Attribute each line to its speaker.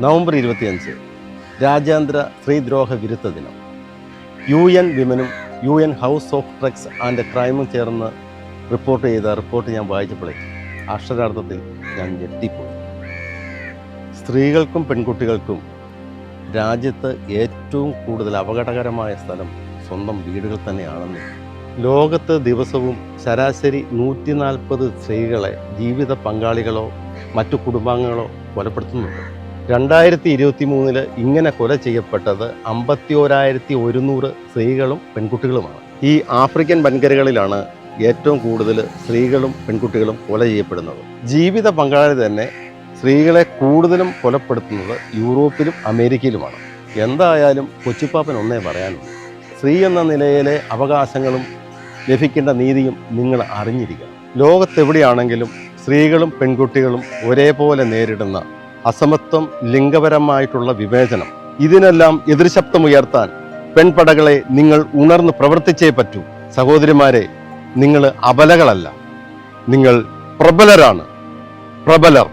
Speaker 1: November 25 രാജ്യാന്തര സ്ത്രീദ്രോഹ വിരുദ്ധ ദിനം. UN വിമനും UN house of drugs and ക്രൈമും ചേർന്ന് റിപ്പോർട്ട് ചെയ്ത റിപ്പോർട്ട് ഞാൻ വായിച്ചപ്പോഴേ അക്ഷരാർത്ഥത്തിൽ ഞാൻ ഞെട്ടിപ്പോയി. സ്ത്രീകൾക്കും പെൺകുട്ടികൾക്കും രാജ്യത്ത് ഏറ്റവും കൂടുതൽ അപകടകരമായ സ്ഥലം സ്വന്തം വീടുകൾ തന്നെയാണെന്ന്. ലോകത്ത് ദിവസവും ശരാശരി 140 സ്ത്രീകളെ ജീവിത പങ്കാളികളോ മറ്റു കുടുംബാംഗങ്ങളോ കൊലപ്പെടുത്തുന്നുണ്ട്. 2023 ഇങ്ങനെ കൊല ചെയ്യപ്പെട്ടത് 51,100 സ്ത്രീകളും പെൺകുട്ടികളുമാണ്. ഈ ആഫ്രിക്കൻ വൻകരകളിലാണ് ഏറ്റവും കൂടുതൽ സ്ത്രീകളും പെൺകുട്ടികളും കൊല ചെയ്യപ്പെടുന്നത്. ജീവിത പങ്കാളി തന്നെ സ്ത്രീകളെ കൂടുതലും കൊലപ്പെടുത്തുന്നത് യൂറോപ്പിലും അമേരിക്കയിലുമാണ്. എന്തായാലും കൊച്ചിപ്പാപ്പൻ ഒന്നേ പറയാനുള്ളൂ, സ്ത്രീ എന്ന നിലയിലെ അവകാശങ്ങളും ലഭിക്കേണ്ട നീതിയും നിങ്ങൾ അറിഞ്ഞിരിക്കണം. ലോകത്തെവിടെയാണെങ്കിലും സ്ത്രീകളും പെൺകുട്ടികളും ഒരേപോലെ നേരിടുന്ന അസമത്വം, ലിംഗപരമായിട്ടുള്ള വിവേചനം, ഇതിനെല്ലാം എതിർശബ്ദമുയർത്താൻ പെൺപടകളെ നിങ്ങൾ ഉണർന്ന് പ്രവർത്തിച്ചേ പറ്റൂ. സഹോദരിമാരെ, നിങ്ങൾ അബലകളല്ല, നിങ്ങൾ പ്രബലരാണ്. പ്രബലർ.